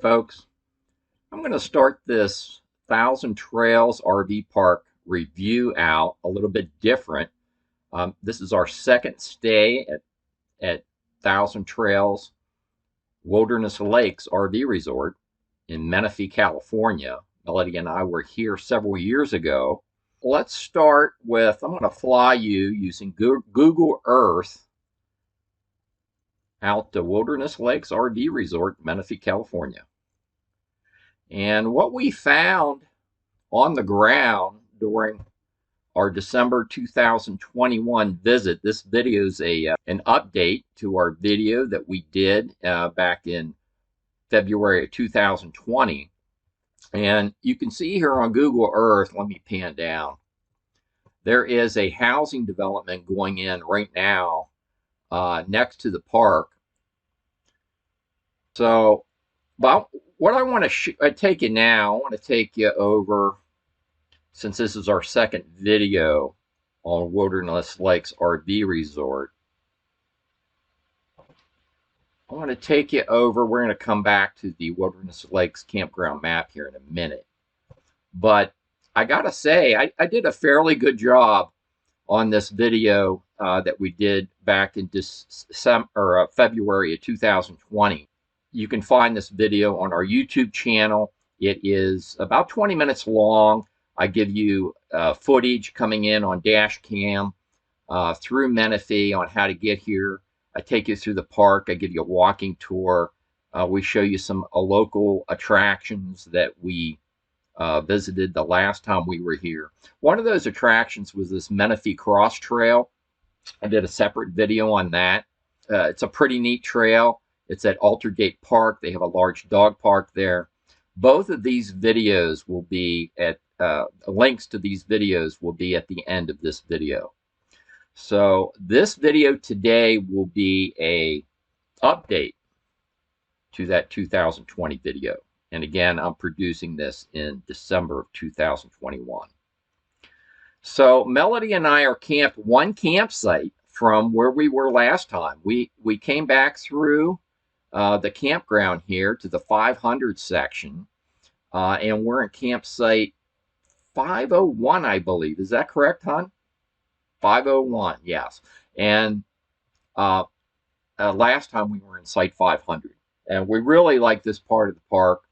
folks. I'm going to start this Thousand Trails RV Park review out a little bit different. This is our second stay at Thousand Trails Wilderness Lakes RV Resort in Menifee, California. Melody and I were here several years ago. Let's start with, I'm going to fly you using Google Earth out to Wilderness Lakes RV Resort, Menifee, California. And what we found on the ground during our December 2021 visit, this video is an update to our video that we did back in February of 2020. And you can see here on Google Earth, let me pan down, there is a housing development going in right now next to the park. So, but what I want to take you now, I want to take you over, since this is our second video on Wilderness Lakes RV Resort. I want to take you over. We're going to come back to the Wilderness Lakes campground map here in a minute. But I got to say, I did a fairly good job on this video that we did back in February of 2020. You can find this video on our YouTube channel. It is about 20 minutes long. I give you footage coming in on dash cam through Menifee on how to get here. I take you through the park. I give you a walking tour. We show you some local attractions that we visited the last time we were here. One of those attractions was this Menifee Cross Trail. I did a separate video on that. It's a pretty neat trail. It's at Altergate Park. They have a large dog park there. Both of these videos will be at, links to these videos will be at the end of this video. So this video today will be a update to that 2020 video. And again, I'm producing this in December of 2021. So Melody and I are camped one campsite from where we were last time. We came back through the campground here to the 500 section, and we're in campsite 501, I believe. Is that correct, hon? 501, yes. And last time we were in site 500. And we really like this part of the park.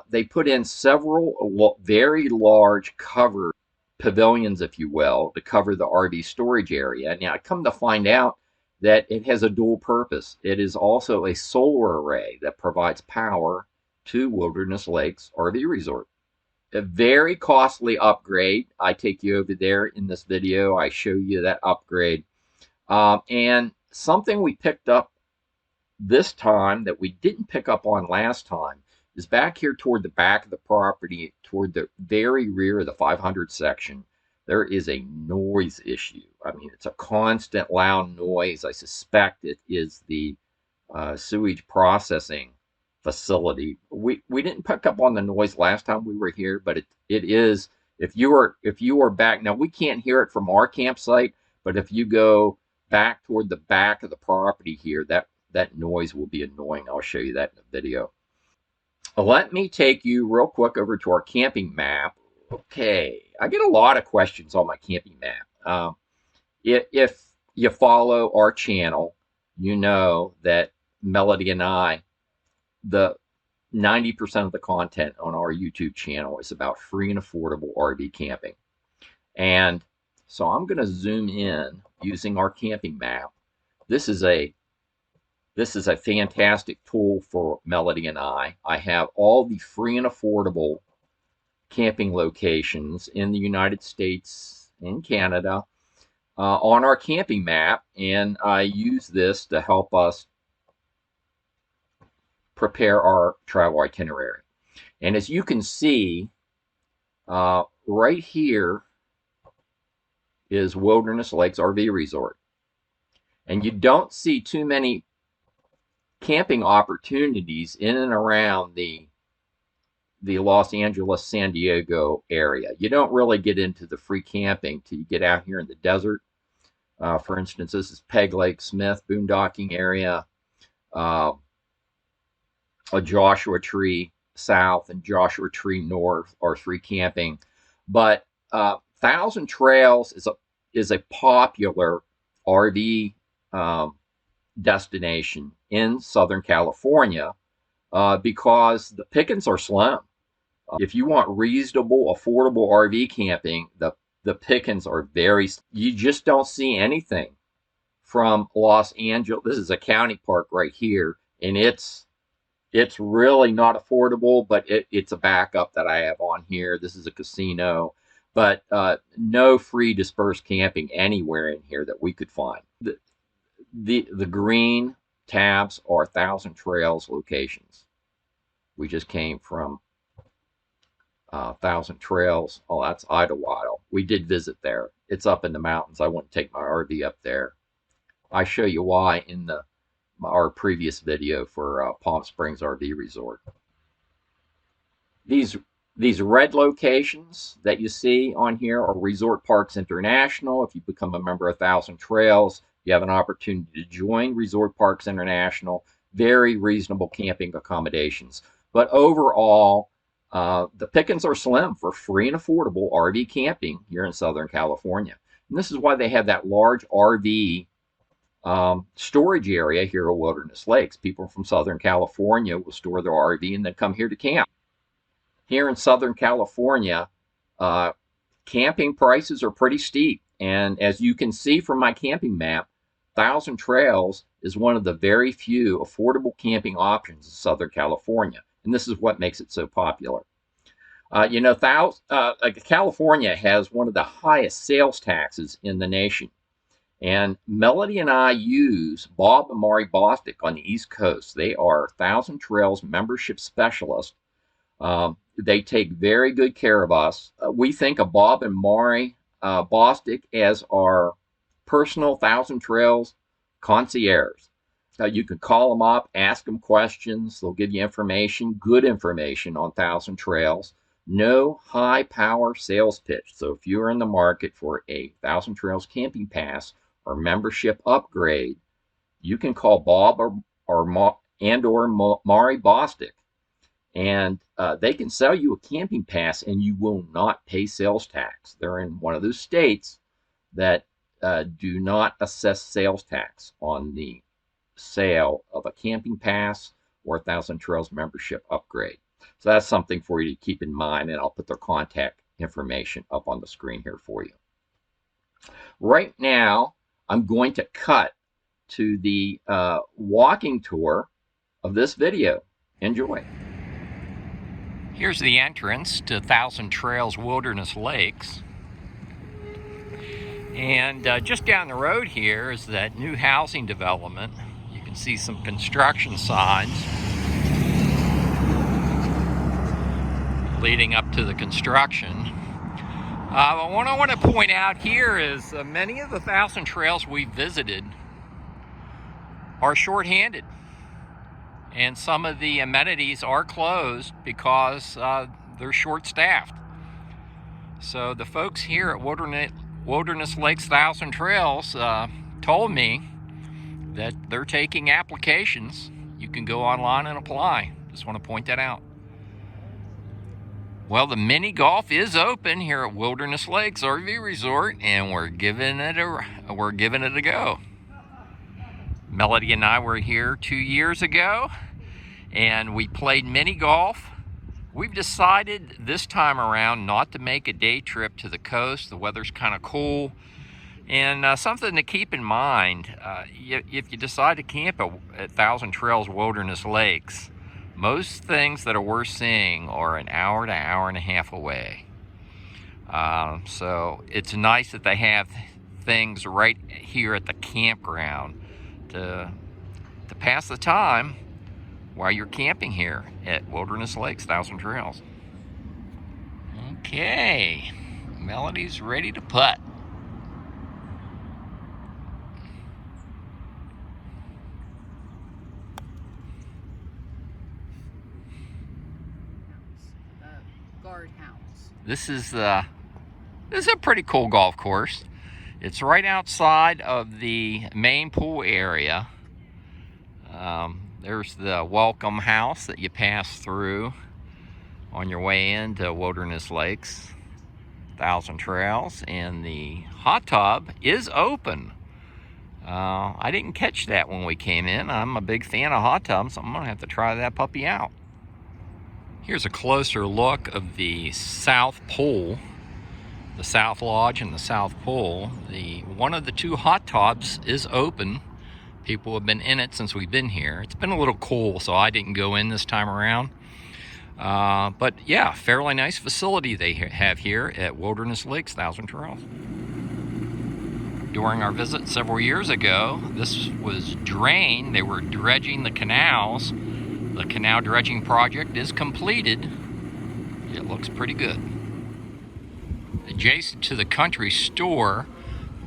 They put in several very large covered pavilions, if you will, to cover the RV storage area. Now, I come to find out that it has a dual purpose. It is also a solar array that provides power to Wilderness Lakes RV Resort. A very costly upgrade. I take you over there in this video. I show you that upgrade. And something we picked up this time that we didn't pick up on last time is back here toward the back of the property, toward the very rear of the 500 section. There is a noise issue. I mean, it's a constant loud noise. I suspect it is the sewage processing facility. We didn't pick up on the noise last time we were here, but it is, if you are back, now we can't hear it from our campsite, but if you go back toward the back of the property here, that noise will be annoying. I'll show you that in the video. Let me take you real quick over to our camping map. Okay, I get a lot of questions on my camping map. If you follow our channel, you know that Melody and I, the 90% of the content on our YouTube channel is about free and affordable RV camping. And so I'm going to zoom in using our camping map. This is a fantastic tool for Melody and I. I have all the free and affordable camping locations in the United States and Canada on our camping map, and I use this to help us prepare our travel itinerary. And as you can see, right here is Wilderness Lakes RV Resort. And you don't see too many camping opportunities in and around the Los Angeles, San Diego area. You don't really get into the free camping till you get out here in the desert. For instance, this is Peg Lake Smith boondocking area. a Joshua Tree South and Joshua Tree North are free camping. But Thousand Trails is a popular RV destination in Southern California because the pickings are slim. If you want reasonable, affordable RV camping, the pickings are very. You just don't see anything from Los Angeles. This is a county park right here, and it's really not affordable, but it's a backup that I have on here. This is a casino, but no free dispersed camping anywhere in here that we could find. The green tabs are Thousand Trails locations. We just came from Thousand Trails. Oh, that's Idlewild. We did visit there. It's up in the mountains. I wouldn't take my RV up there. I show you why in our previous video for Palm Springs RV Resort. These red locations that you see on here are Resort Parks International. If you become a member of Thousand Trails, you have an opportunity to join Resort Parks International. Very reasonable camping accommodations. But overall, the pickings are slim for free and affordable RV camping here in Southern California. And this is why they have that large RV storage area here at Wilderness Lakes. People from Southern California will store their RV and then come here to camp. Here in Southern California, camping prices are pretty steep. And as you can see from my camping map, Thousand Trails is one of the very few affordable camping options in Southern California. And this is what makes it so popular. California has one of the highest sales taxes in the nation. And Melody and I use Bob and Mari Bostic on the East Coast. They are Thousand Trails membership specialists. They take very good care of us. We think of Bob and Mari Bostic as our personal Thousand Trails concierge. You can call them up, ask them questions. They'll give you information, good information on Thousand Trails. No high power sales pitch. So if you're in the market for a Thousand Trails camping pass or membership upgrade, you can call Bob or Mari Bostic, and they can sell you a camping pass and you will not pay sales tax. They're in one of those states that do not assess sales tax on the sale of a camping pass or a Thousand Trails membership upgrade. So that's something for you to keep in mind, and I'll put their contact information up on the screen here for you. Right now, I'm going to cut to the walking tour of this video. Enjoy. Here's the entrance to Thousand Trails Wilderness Lakes. And just down the road here is that new housing development. You can see some construction signs leading up to the construction. What I want to point out here is many of the Thousand Trails we visited are short-handed, and some of the amenities are closed because they're short-staffed. So the folks here at Wilderness Lakes Thousand Trails told me that they're taking applications. You can go online and apply. Just want to point that out. Well, the mini golf is open here at Wilderness Lakes RV Resort, and we're giving it a go. Melody and I were here 2 years ago, and we played mini golf. We've decided this time around not to make a day trip to the coast. The weather's kind of cool. And something to keep in mind, if you decide to camp at Thousand Trails Wilderness Lakes, most things that are worth seeing are an hour to hour and a half away. So it's nice that they have things right here at the campground to pass the time while you're camping here at Wilderness Lakes Thousand Trails. Okay, Melody's ready to putt. This is a pretty cool golf course. It's right outside of the main pool area. There's the welcome house that you pass through on your way into Wilderness Lakes, Thousand Trails, and the hot tub is open. I didn't catch that when we came in. I'm a big fan of hot tubs, so I'm gonna have to try that puppy out. Here's a closer look of the South Pool, the South Lodge and the South Pool. One of the two hot tubs is open. People have been in it since we've been here. It's been a little cool, so I didn't go in this time around. But yeah, fairly nice facility they have here at Wilderness Lakes, Thousand Trails. During our visit several years ago, this was drained. They were dredging the canals. The canal dredging project is completed. It looks pretty good. Adjacent to the country store,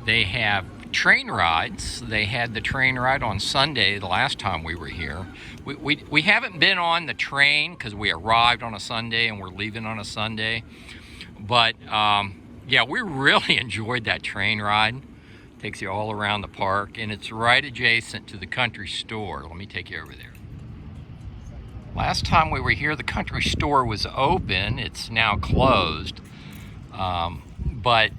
they have train rides. They had the train ride on Sunday the last time we were here. We haven't been on the train because we arrived on a Sunday and we're leaving on a Sunday. But yeah, we really enjoyed that train ride. Takes you all around the park, and it's right adjacent to the country store. Let me take you over there. Last time we were here, the country store was open. It's now closed, but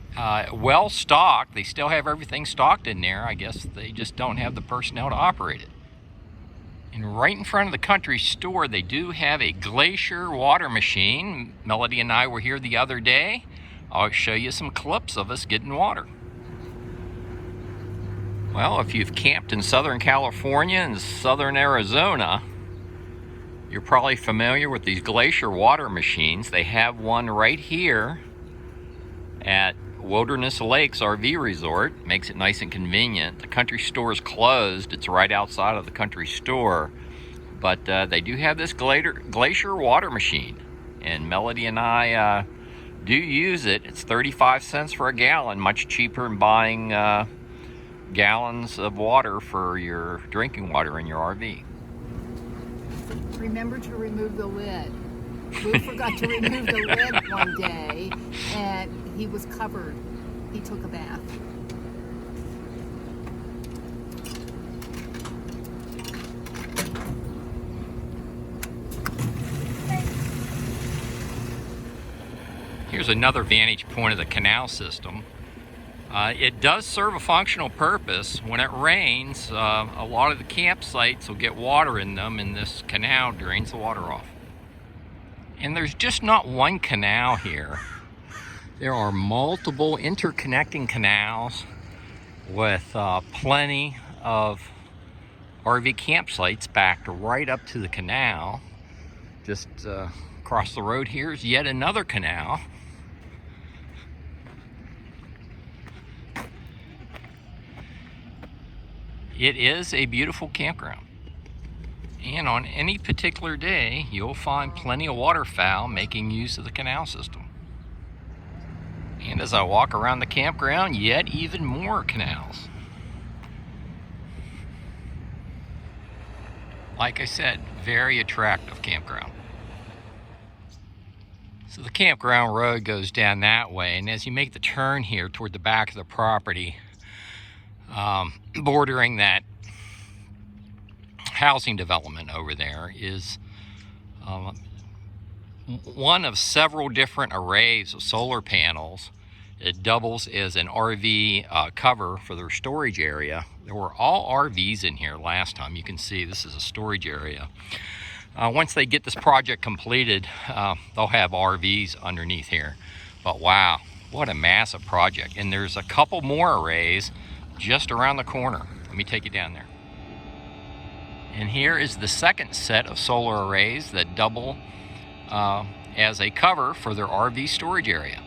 well stocked. They still have everything stocked in there. I guess they just don't have the personnel to operate it. And right in front of the country store, they do have a glacier water machine. Melody and I were here the other day. I'll show you some clips of us getting water. Well, if you've camped in Southern California and Southern Arizona, you're probably familiar with these glacier water machines. They have one right here at Wilderness Lakes RV Resort. Makes it nice and convenient. The country store is closed. It's right outside of the country store. But they do have this glacier water machine. And Melody and I do use it. It's 35 cents for a gallon, much cheaper than buying gallons of water for your drinking water in your RV. Remember to remove the lid. We forgot to remove the lid one day, and he was covered. He took a bath. Here's another vantage point of the canal system. It does serve a functional purpose. When it rains, a lot of the campsites will get water in them, and this canal drains the water off. And there's just not one canal here. There are multiple interconnecting canals with plenty of RV campsites backed right up to the canal. Just across the road here is yet another canal. It is a beautiful campground. And on any particular day, you'll find plenty of waterfowl making use of the canal system. And as I walk around the campground, yet even more canals. Like I said, very attractive campground. So the campground road goes down that way, and as you make the turn here toward the back of the property, bordering that housing development over there is one of several different arrays of solar panels. It doubles as an RV cover for their storage area. There were all RVs in here last time. You can see this is a storage area. Once they get this project completed, they'll have RVs underneath here. But wow, what a massive project. And there's a couple more arrays just around the corner. Let me take you down there. And here is the second set of solar arrays that double as a cover for their RV storage area.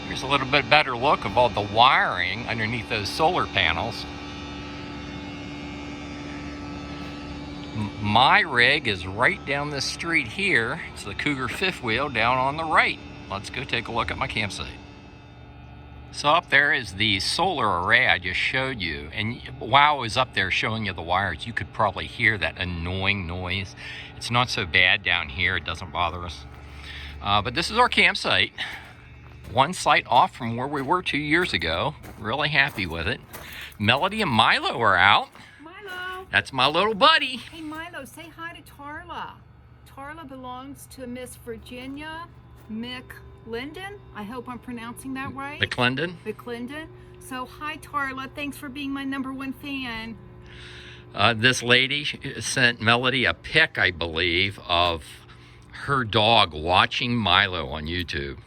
Here's a little bit better look of all the wiring underneath those solar panels. My rig is right down this street here. It's the Cougar fifth wheel down on the right. Let's go take a look at my campsite. So up there is the solar array I just showed you, and while I was up there showing you the wires, you could probably hear that annoying noise. It's not so bad down here, it doesn't bother us. But this is our campsite. One site off from where we were 2 years ago. Really happy with it. Melody and Milo are out. Milo! That's my little buddy. Hey, Milo, say hi to Tarla. Tarla belongs to Miss Virginia McClendon. I hope I'm pronouncing that right. McClendon. McClendon. So, hi, Tarla. Thanks for being my #1 fan. This lady sent Melody a pic, I believe, of her dog watching Milo on YouTube.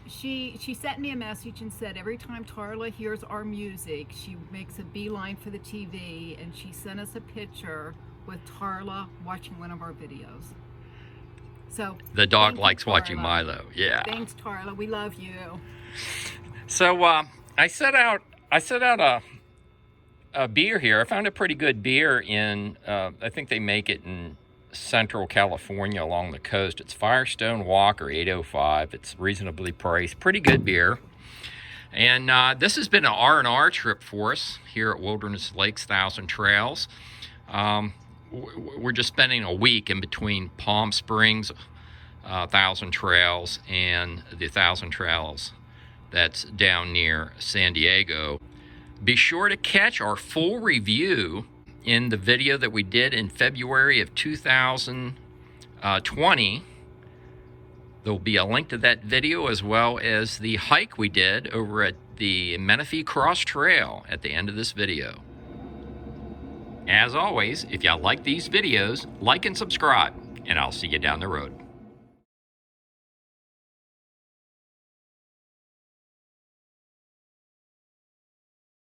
She sent me a message and said every time Tarla hears our music, she makes a beeline for the TV, and she sent us a picture with Tarla watching one of our videos. So the dog likes watching Milo. Yeah. Thanks, Tarla. We love you. So I set out a beer here. I found a pretty good beer in, I think they make it in Central California along the coast. It's Firestone Walker 805. It's reasonably priced. Pretty good beer. And this has been an R&R trip for us here at Wilderness Lakes Thousand Trails. We're just spending a week in between Palm Springs Thousand Trails and the Thousand Trails that's down near San Diego. Be sure to catch our full review in the video that we did in February of 2020. There'll be a link to that video as well as the hike we did over at the Menifee Cross Trail at the end of this video. As always, if y'all like these videos, like and subscribe, and I'll see you down the road.